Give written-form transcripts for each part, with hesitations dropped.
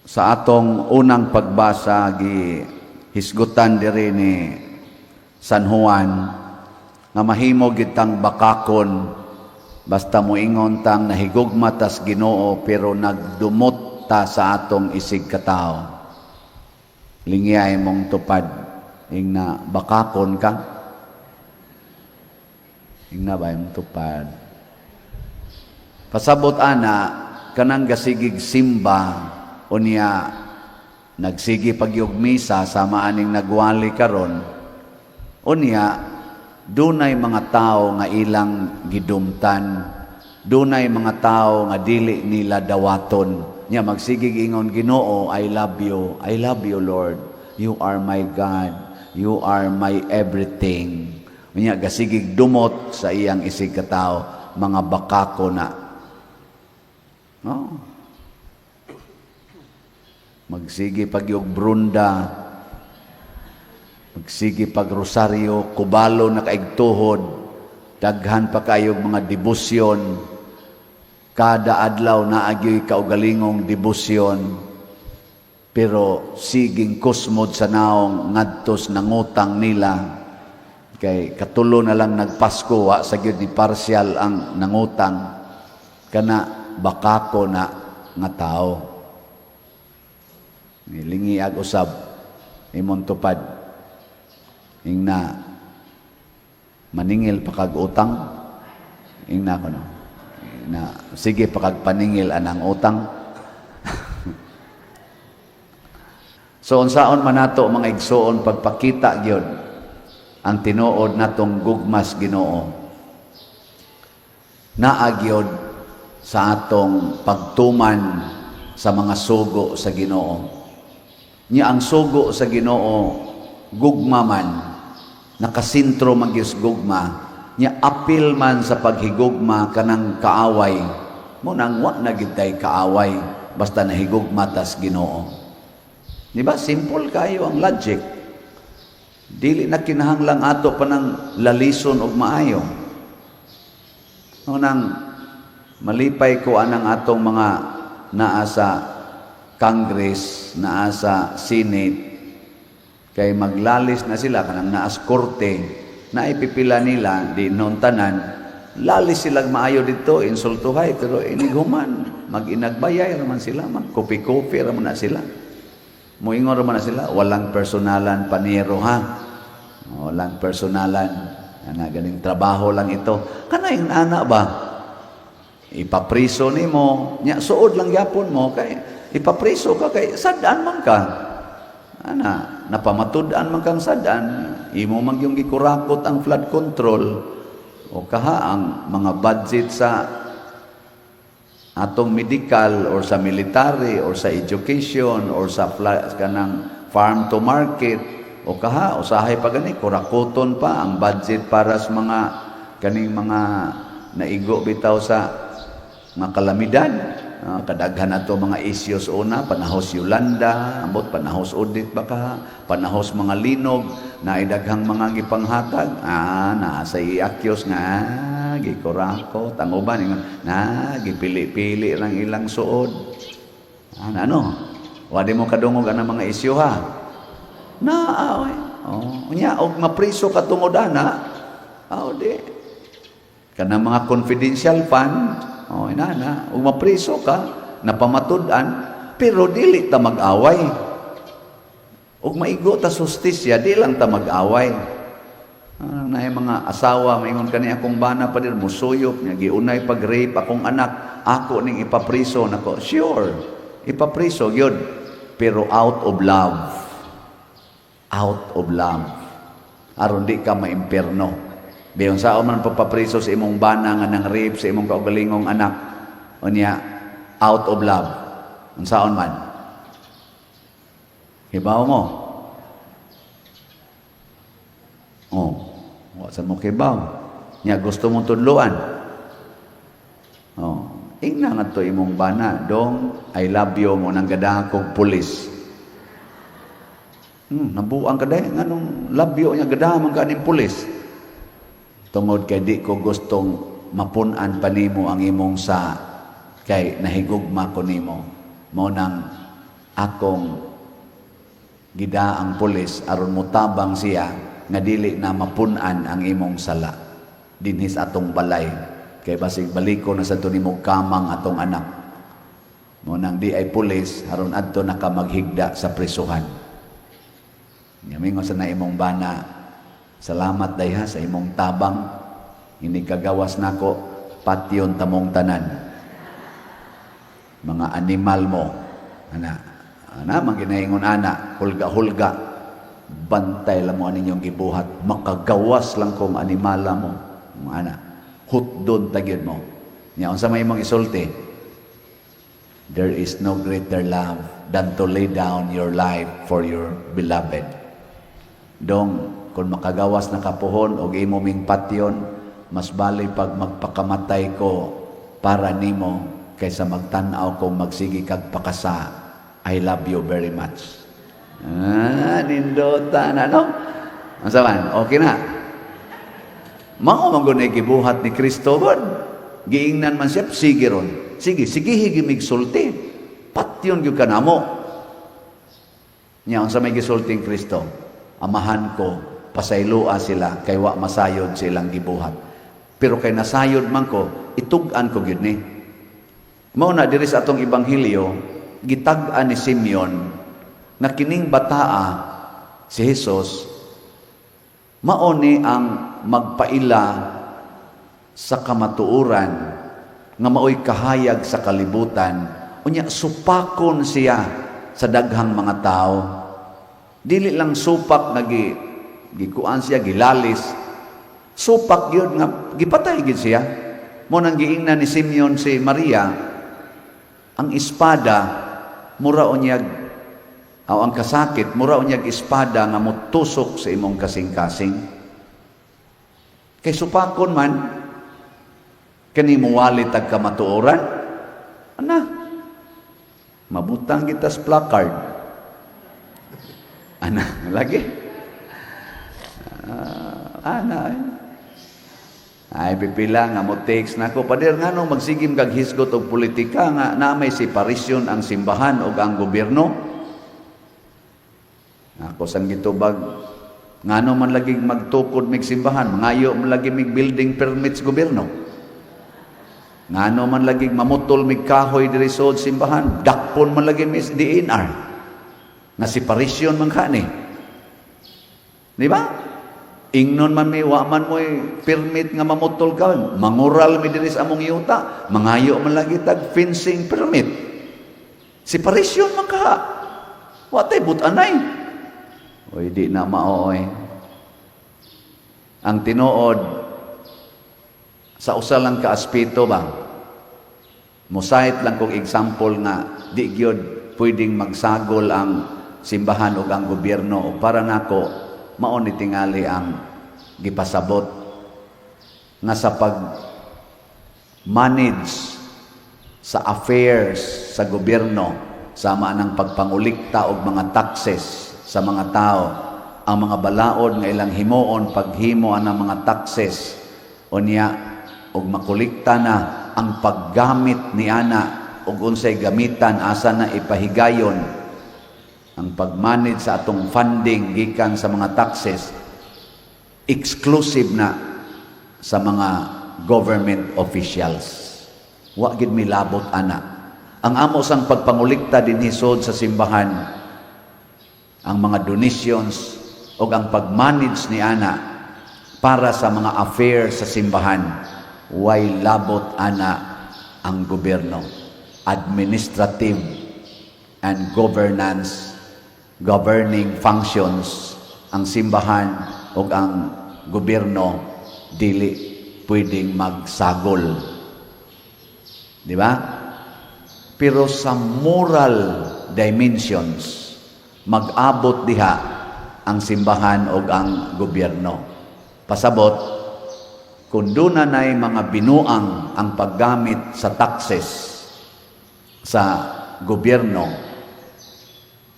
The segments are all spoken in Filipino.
Sa atong unang pagbasa hisgutan diri ni San Juan nga mahimo gid tang bakakon basta moingon tang nahigugma tas Ginoo pero nagdumot ta sa atong isig katao. Lingyay mong tupad ingna bakakon ka. Ingna ba yung tupad? Pasabot ana kanang gasigig simba unya nagsigi pagyug misa sama aning nagwali karon unya dunay mga tao nga ilang gidumtan, dunay mga tao nga dili nila dawaton nya magsigig ingon, Ginoo, I love you Lord, you are my God, you are my everything. Unya gasigig dumot sa iyang isig katao, mga bakako na magsigi pagyog brunda, magsigi pag rosaryo, kubalo na kaigtuhod, daghan pa kayog mga debosyon, kada adlaw na agyoy kaugalingong debosyon, pero siging kusmod sa naong ngadtos nangutang nila, kay katulo na lang nagpasko, wa sa gyud ni partial ang nangutang, kana bakako na nga tao. Nilingi ag usab imong tupad ingna maningil pa kag utang ingna kuno na sige pa kag paningil anang utang. So unsaon man nato mga igsoon pagpakita gyud ang tinuod natong gugmas Ginoo naa gyud sa atong pagtuman sa mga sugo sa Ginoo. Nya ang sugo sa Ginoo gugma man, nakasintro man gyud gugma, nya apil man sa paghigugma kanang kaaway, mo nang wa na gyud tay kaaway basta nahigugma tas Ginoo. Di ba simple kayo ang logic? Dili na kinahanglang ato pa ng lalison og maayo. Nang malipay ko anang atong mga naa sa Congress, naa sa Senate, kay maglalis na sila kanang naas korte, na ipipila nila di noon tanan, lalis silang maayo dito, insultuhay, pero inighuman, mag-inagbayay raman sila, mag-kopi-kopi raman na sila. Muingon raman na sila, walang personalan panero ha, walang personalan, nga ganing trabaho lang ito. Kanay ana ba? Ipapriso nimo, nya suod lang yapon mo kay ipapriso ka kay sadaan man ka. Ana, napamatud-an man kang sadaan, imo man yung gikurakot ang flood control o kaha ang mga budget sa atong medical or sa military or sa education or sa kanang farm to market o kaha usahay pa gani kurakoton pa ang budget para sa mga kaning mga naigo bitaw sa mga kalamidad. Kadaghan ato mga issues una, panahos Yolanda, ambot panahos Odit baka, panahos mga linog, na idaghang mga gipanghatag, nasa iakyos nga, gikurakot, ang uban, gipili-pili lang ilang suod. Wadi mo kadungog ang mga isyu ha? Unya, og mapriso ka tungod ana, di. Kanang mga confidential fund, inana, ug mapriso ka, napamatud-an, pero dili ta mag-away. Ug maigo ta sustisya, di lang ta mag-away. Naay mga asawa, maingon kani akong bana pa din, musuyop, niya, giunay pag-rape, akong anak, ako ning ipapriso, nako, sure, ipapriso, yun, pero out of love. Out of love. Aron di ka maimperno. Biyon sa man papapriso sa imong bana nga nang rape sa imong kaugalingong anak. Unya out of love. Unsaon man? Hibaw mo. Wa sa mo kibaw. Nya gusto mo tudloan. Ingna nga to imong bana, dong I love you mo nang gadahan kog pulis. Nabuang ka day nganong love you nya gadahan man kaning pulis. Tungod kay di ko gustong mapun-an pa nimo ang imong sa kay nahigugma ko nimo mo nang akong gida ang pulis aron mutabang siya nga dili na mapun-an ang imong sala dinhis atong balay kay basig baliko na sa tunimog kamang atong anak mo nang di ay pulis aron adto nakamaghigda sa prisuhan. Ngamingon sa na imong bana, salamat dayha sa imong tabang, ini kagawas nako patyon tamong tanan. Mga animal mo, maginaingon ana, hulga-hulga, bantay lang mo aninyong gibuhat, makagawas lang kong animala mo, ana, hutdon tagyod mo. Nya unsa may imong isulti? There is no greater love than to lay down your life for your beloved. Dong, kung makagawas na kapuhon o imo ming patyon, mas bali pag magpakamatay ko para nimo kaysa magtanaw kong magsigi kag pakasa. I love you very much. Nindotan, ano? Ang saman, okay na. Mao man gunay gibuhat ni Kristo bod. Giingnan man siya, sige ron. Sige higimig sulti. Patyon gyud kanamo. Nya unsa may gisulting Kristo? Amahan ko, pasaylua sila kay wa masayod silang gibuhat. Pero kay nasayod man ko, itug-an ko gyud ni. Mao na diri sa atong ebanghelyo, gitag-an ni Simeon nga kining bataa si Jesus mao ni ang magpaila sa kamatuoran nga maoy kahayag sa kalibutan unya supakon siya sa daghang mga tao. Dili lang supak nga gikuan siya gilalis, supak gyud nga gipatay gid siya. Mo nang giingnan ni Simeon si Maria, ang espada mura unyag ang kasakit mura unyag espada nga motusok sa imong kasing-kasing. Kay supakon man kani muwalit ag kamatuoran, ana, mabutang kita sa placard. Ana, lagi. Ay, pipila nga mo takes na ko. Pader nga nung magsigim kag hisgot o politika nga na may separasyon ang simbahan o ang gobyerno. Ako sang gitubag, nga nung man lagi magtukod mig simbahan, mangayo man lagi mig building permits gobyerno. Ngano man lagi mamutol mig kahoy diri sa simbahan, dakpon man lagi mis DNR. Na separation man kani. Di ba? Ingnon man may wa man mo'y permit nga mamutol ka, mangural mi diri sa among yuta, mangayo man lagi tag fencing permit. Separation man ka. Wa tay but-anay. Oy di na maoy. Ang tinuod sa usa lang ka aspeto ba, musahit lang kong example nga di gyud pwedeng magsagol ang simbahan o ang gobyerno o para nako mao ni tingali ang gipasabot nga sa pag manage sa affairs sa gobyerno sama ng pagpangulikta og mga taxes sa mga tao, ang mga balaod nga ilang himuon paghimo anang mga taxes unya og makulikta na ang paggamit ni ana og unsay gamitan asa na ipahigayon ang pagmanage sa atong funding gikan sa mga taxes exclusive na sa mga government officials. Wa gid milabot ana. Ang amo sang pagpangulikta din hisod sa simbahan, ang mga donations o ang pagmanage ni ana para sa mga affairs sa simbahan, way labot ana ang gobyerno. Administrative and governing functions ang simbahan o ang gobyerno dili pwedeng magsagol. Di ba? Pero sa moral dimensions, mag-abot diha ang simbahan o ang gobyerno. Pasabot, kung doon na mga binuang ang paggamit sa taxes sa gobyerno,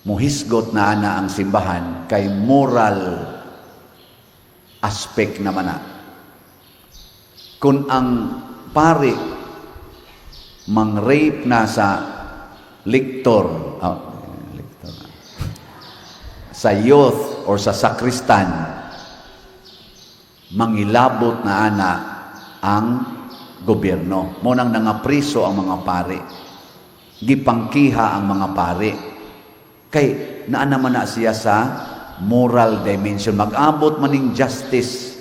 muhisgot na ana ang simbahan kay moral aspect naman na. Kung ang pari mang-rape na sa lector, sa youth or sa sakristan, mangilabot na ana ang gobyerno. Munang nangapriso ang mga pari. Gipangkiha ang mga pari. Kay naa naman na siya sa moral dimension. Mag-abot maning justice,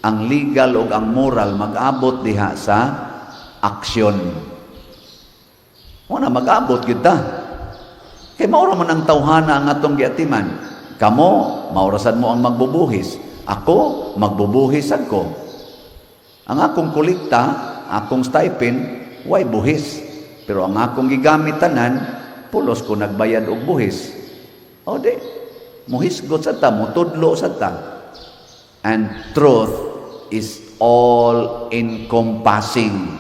ang legal o ang moral, mag-abot diha sa aksyon. Muna mag-abot kita. Kay maura man ang tawhana ang atong giatiman. Kamo, maurasan mo ang magbubuhis. Ako, magbubuhis ako. Ang akong kolekta, akong stipend, way buhis. Pero ang akong gigamit tanan, pulos ko nagbayad og buhis. O di, muhisgot sa ta, mutudlo sa ta. And truth is all encompassing.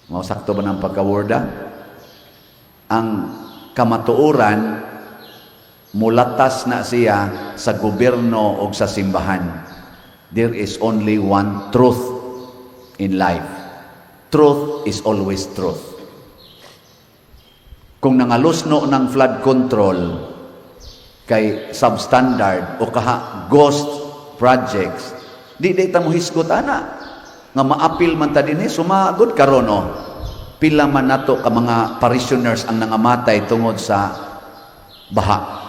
Mausakto ba ng pagkaworda? Ang kamatuoran, mulatas na siya sa gobyerno o sa simbahan. There is only one truth in life. Truth is always truth. Kung nangalusno ng flood control kay substandard o kaha ghost projects, di ta mo hisgot ana nga maapil man ta dinhi sumagod karon o pila man nato ka mga parishioners ang nangamatay tungod sa baha.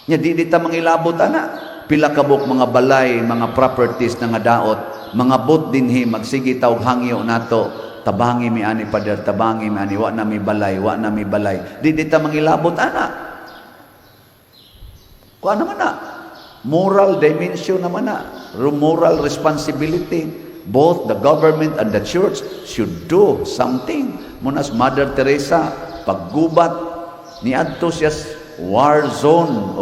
Nya di ta mangilabot ana pila kabuk mga balay, mga properties na nga daot, mga bot dinhi magsigi taw hangyo nato. Tabangi mi ani pader, tabangi mi ani, wa na mi balay, wa na mi balay. Di ta mangilabot ana. Kuan naman na. Moral dimension naman na. Moral responsibility. Both the government and the church should do something. Munas Mother Teresa, paggubat, niadto siya war zone.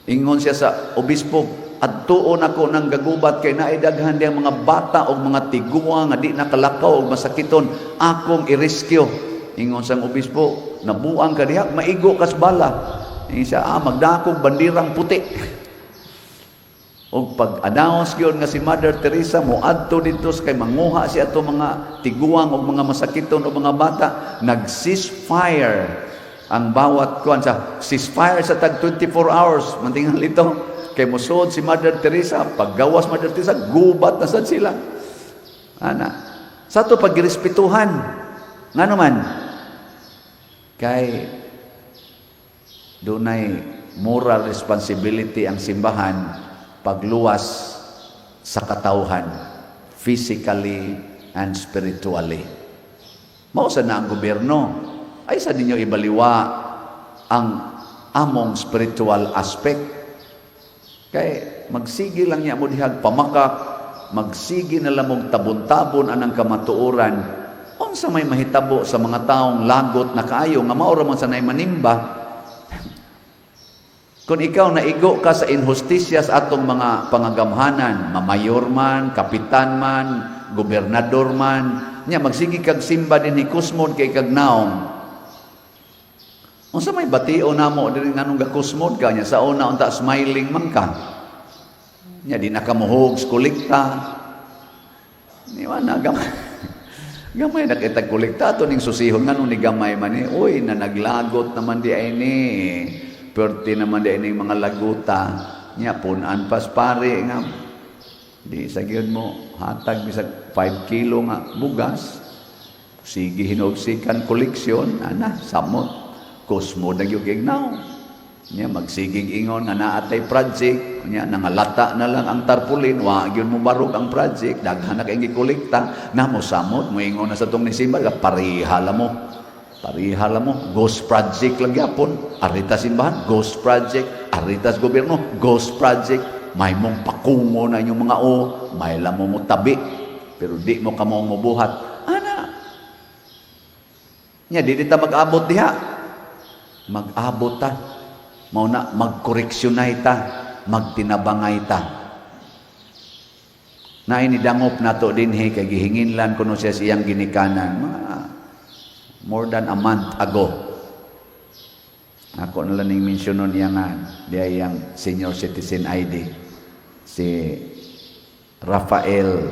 Ingon siya sa obispo, adtuon ako ng gagubat kay naidaghan diang mga bata o mga tigua nga di nakalakaw o masakiton, akong i-rescue. Ingon sang obispo, nabuang ka diha, maigo kas bala. Ingon siya, magdakog bandirang puti. O pag-announce yun nga si Mother Teresa mo adto dito kay manguha siya ato mga tiguang o mga masakiton o mga bata, nag-ceasefire ang bawat kuan sa ceasefire sa tag 24 hours mantingal ito. Kay musod si Mother Teresa, paggawas Mother Teresa, gubat na sad sila. Ana, sa to pagrespetuhan, nga naman, kay dunay moral responsibility ang simbahan pagluwas sa katawhan, physically and spiritually. Mao sa na ang gobyerno, ay sa ninyo ibaliwa ang among spiritual aspect. Kay magsigi lang niya mo dihag pamakak, magsigi na lamog tabon-tabon anang kamatuoran. Unsa may mahitabo sa mga taong lagot na kaayo nga mao ra man sanay manimba. Kung ikaw naigo ka sa injustisya sa atong mga pangagamhanan, mamayor man, kapitan man, gobernador man, nya magsigi kag simba dinhi kusmod kay kag naong. Unsa may batio namo diri nganong gakusmod ka nya sa una unta smiling man ka. Nya di na ka muhog kolekta. Ni wana gamay. Gamay na kita kolekta to ning susihon nganong ni gamay man ni. Uy na naglagot naman di ay ni. Perti naman di ning mga laguta. Nya punan pas pare nga. Di sa gyud mo hatag bisag 5 kilo nga bugas. Sige hinugsikan koleksyon ana samot. Kusmo na yung gignaw. Niya magsiging ingon nga naatay project. Niya nangalata na lang ang tarpulin. Wa yun mo barog ang project. Daghan na kayong gikolekta. Na mo samot. Mo ingon na sa itong nisimba. Parihala mo. Parihala mo. Ghost project lang yapon. Arita simbahan. Ghost project. Aritas gobyerno. Ghost project. May mong pakungo na yung mga o. May lamang mo tabi. Pero di mo kamong mabuhat. Ana. Niya di ta mag-abot diha. Mag-abot ta, mao na magkoreksyonay ta, magtinabangay ta. Na inidangop nato dinhi kay gihinginlan kuno siya siyang ginikanan more than a month ago. Ako na lang ning mensyonon niya nga diya yang senior citizen ID si Rafael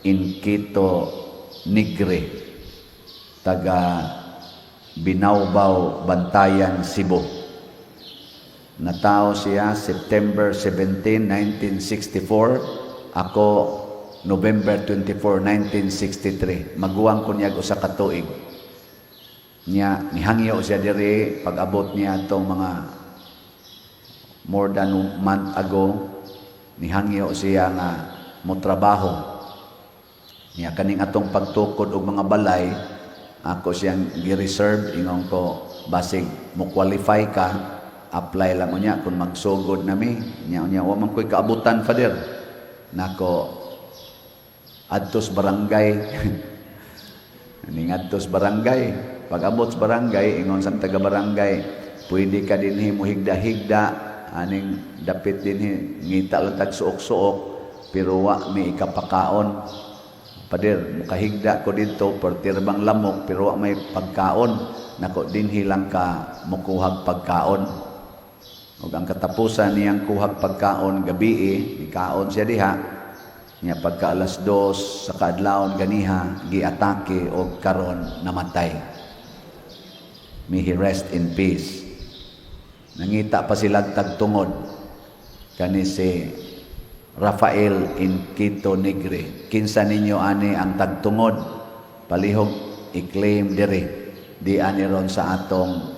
Inquito Nigre taga Binawbaw, Bantayan, Cebu. Natao siya September 17, 1964. Ako November 24, 1963. Maguwang ko niya usa ka tuig. Nihangyo siya diri pag-abot niya itong mga more than a month ago. Nihangyo siya nga mo trabaho. Niya kaning atong pagtukod og mga balay, ako siyang gi-reserve ingon ko basig mo qualify ka, apply lang mo niya kung magsugod nami. Niya wa man koy kaabutan fader. Nako adtos barangay. Ning adtos barangay, pag-abot sa barangay ingon sang taga barangay, pwede ka dinhi mo higda-higda aning dapit dinhi ngita lang tag suok-suok pero wa mi ikapakaon. Pader, mukahigda ko dito per tirbang lamok pero wa may pagkaon. Nako dinhi lang ka mukuhag pagkaon. Ug ang katapusan niyang kuhag pagkaon gabi, ikaon siya diha. Nya pagka alas 2 sa kaadlawon ganiha giatake og karon namatay. May he rest in peace. Nangita pa sila tagtungod kani si Rafael Inquito Negre. Kinsa ninyo ani ang tagtungod? Palihog i-claim diri. Di ani ron sa atong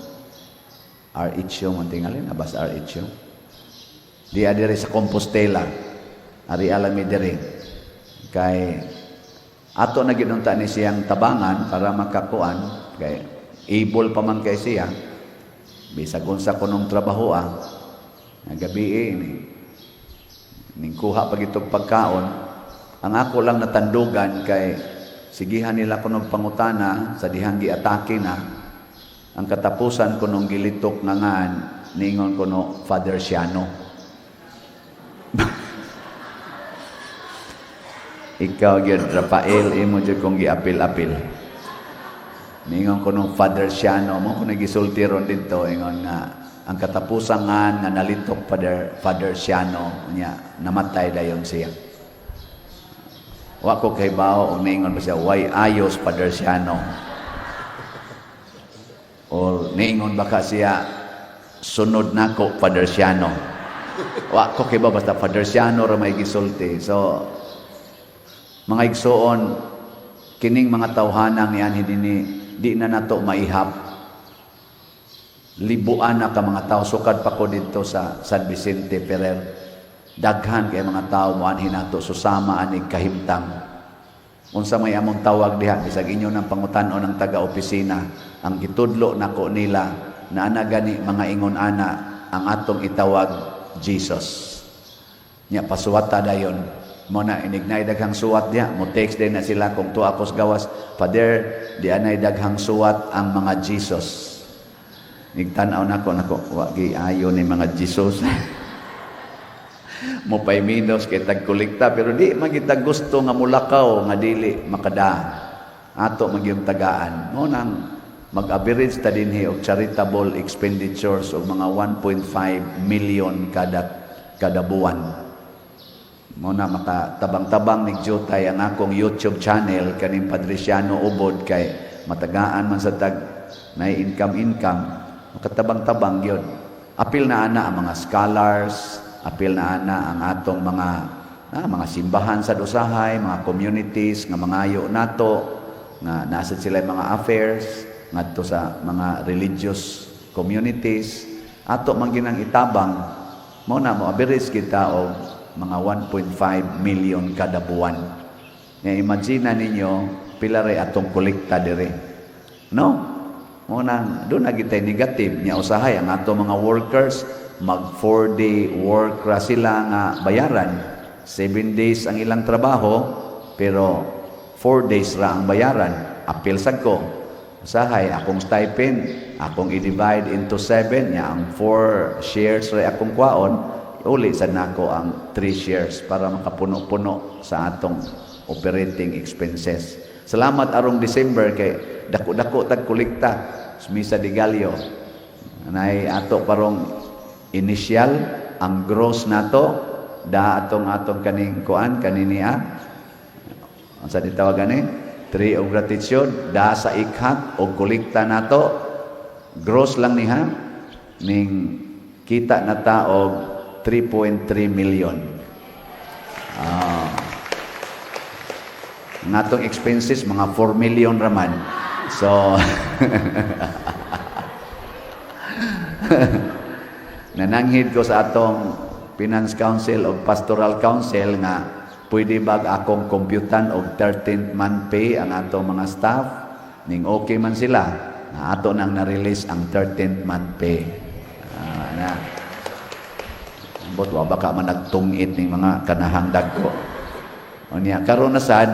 RHO man tingali na bas RHO. Di diri sa Compostela. Ari alami diri. Kay ato na ginunta ni siyang tabangan para makakuan kay able pa man kay siya. Bisag unsa kunong trabaho gabi ini. Ning kuha pag itong pagkaon, ang ako lang natandugan kay sigihan nila kunong pangutana sa dihang giatake na, ang katapusan kunong gilitok nga ngan, ningon kuno Father Siano. Ikaw gyud Rafael, imo jud kong giapil-apil. Ningon kunong Father Siano, mo kung nagisulti ron dito, ingon nga, ang katapusan nga nalitok Father Siano niya namatay dayon siya. Wa ko kay bao og niingon pa siya why ayos Father Siano. O niingon baka siya sunod nako Father Siano. Wa ko kay bao basta Father Siano ra may gisulti. So mga igsoon kining mga tawhanang niyan di na nato maihap. Libuan na ka mga tao. Sukad pa ko dito sa San Vicente Ferrer. Daghan kay mga tao muanhin nato susama anig kahimtang. Unsa may among tawag diha bisag inyo ng pangutan-on ng taga-opisina, ang gitudlo nako nila na ana gani mga ingon ana ang atong itawag Jesus. Nya pasuwata dayon. Mo na inignay daghang suwat diha, mo text din na sila kung tuwa pos gawas, Father, di anay daghang suwat ang mga Jesus. Nigtanaw nako wagi ayo ni mga Jesus. Mo pay minus kay tagkolekta pero di magitag gusto nga mulakaw nga dili makada. Ato magyung tagaan. Mo nang mag-average ta dinhi og charitable expenditures og mga 1.5 million kada buwan. Mo na makatabang-tabang ni Jutay ang akong YouTube channel kaning Padre Siano Ubod kay matagaan man sa tag na income. Makatabang-tabang yun. Apil na ana ang mga scholars, apil na ana ang atong mga simbahan sa usahay, mga communities nga mangayo nato nga nasa sila mga affairs ngadto sa mga religious communities. Ato man ginang itabang mo na mo average kita og mga 1.5 million kada buwan. Nga imagine ninyo pila ray atong kolekta dire. No? Munang doon na kita negative niya usahay ang ato mga workers mag 4-day work ra sila nga bayaran. 7 days ang ilang trabaho pero 4 days ra ang bayaran. Apil sad ko usahay akong stipend akong i-divide into 7 niya ang 4 shares ra akong kwaon uli sad nako ang 3 shares para makapuno-puno sa atong operating expenses. Salamat arong December kay dako-dako tag kolekta Misa de Gallo. Nay ato parong initial ang gross nato da atong kaning kuan kaniniya. Unsa ditawag ani? Tree of gratitude da sa ikhat og kolekta nato gross lang niha ning kita na taog 3.3 million. Natong expenses mga 4 million raman. So nananghid ko sa atong Finance Council o Pastoral Council nga pwede ba akong computan og 13th month pay ang atong mga staff, ning okay man sila na ato nang na-release ang 13th month pay. Na ambot wa baka man nagtungit ning mga kanahang dagko. Unya karon na sad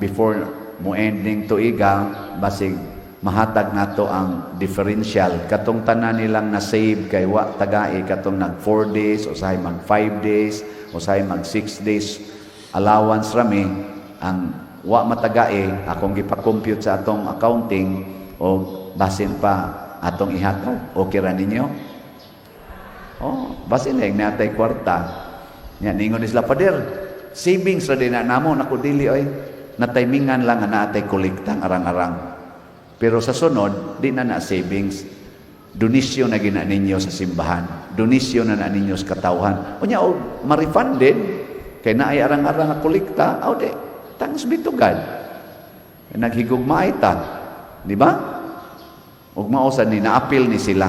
before mo ending tuiga basig mahatag nato ang differential katong tanan nilang na save kay wa tagai katong nag 4 days usahay mag 5 days usahay mag 6 days allowance rami ang wa matagai akong gipa-compute sa atong accounting o basin pa atong ihatag okay ra ninyo basin lang natay kwarta nya ningon isla pader savings ra din na namo nako dili oy na timingan lang na natay kolektang arang-arang. Pero sa sunod, di na savings. Donisyon na gina ninyo sa simbahan. Donisyon na ninyo sa katawhan. O niya, ma-refunded, kay na ay arang-arang na kolekta, o di, thanks be to God. Naghigugma ta. Di ba? Ug mausan ni, na-appeal ni sila.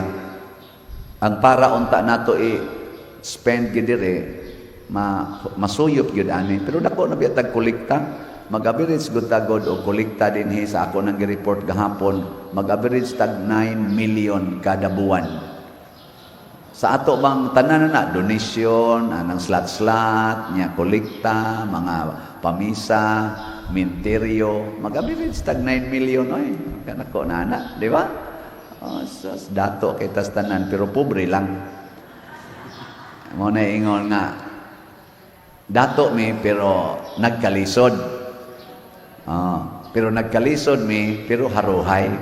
Ang para unta nato spend gidire, masuyop yun ani. Pero dako na biyatag kolekta, mag-average good tagod o kolekta din sa ako nang report gahapon, mag-average tag 9 million kada buwan. Sa ato bang tanan na donation, anang slot-slot, niya kolekta, mga pamisa, minteryo, mag-average tag 9 million oy. Kanako na, di ba? Dato kay tas tanan pero pobre lang. Mo na ingon nga dato mi pero nagkalisod. Pero nagkalisod mi pero haruhay.